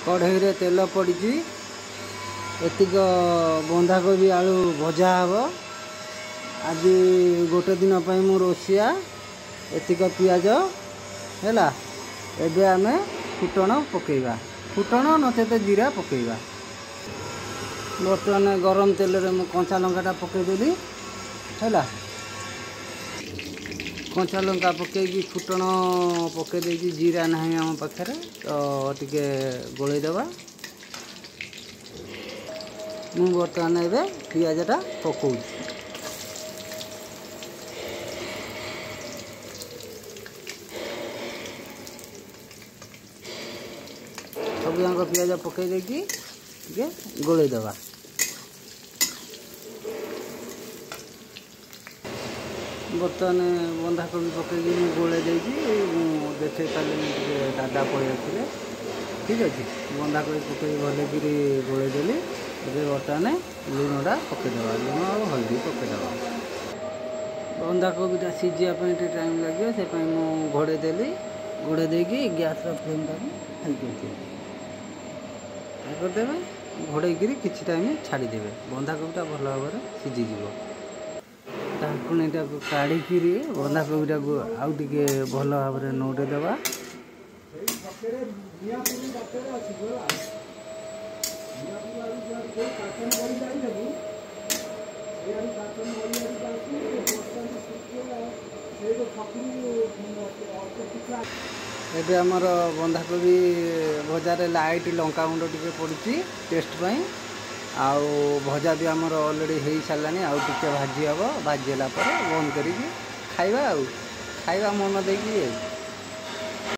कढ़ई रे तेल पड़ी एतिक बंधाकोबी आलू भजा हम आज गोटे दिन मु रोसिया एतिक पियाज है एबे आमे फुटण पकेबा फुटण नचेत जीरा पकेबा। बर्तमान गरम तेल रे मु कंचा लंकाटा पकईदेली है कंचा लंका पकईकी फुटण पकईदे जीरा ना आम पाखे तो टिके गोलैदेवा। मु बर्तमान एबे पियाजटा पकाउछि सब जाक पियाज पकई देकी टिके गोलैदेवा। बर्तमान बंधाकोबी पकईकी मु गोलै देकी देखे पारे दादा पड़े आते ठीक अच्छे बंधाकोबी पकई भलकि गोलै देली। ये बर्तमान लुणटा पकईदेवा लुण और हल्दी पकईदेवा। बंधाकोबीटा सीझापी टाइम लगे से मुझे घोड़े देली घोड़े देकी गैस फ्लेमटा हाई करदेवे घोड़े किसी टाइम छाड़देवे बंधाकोबीटा भल भाव में सीझीज। ढाकुणीटा काढ़ी बंधाकोबीटा को आउ टे भल भाव में नौटेदेवा। एबे आमर बंधाकोबी भजार लाइट लंका गुंड टिके पड़ी टेस्ट पाई आउ भजा भी आमर ऑलरेडी हो सारानी आउ टिके भाजी हम भाजीला बंद करी खाइबा मन देकी।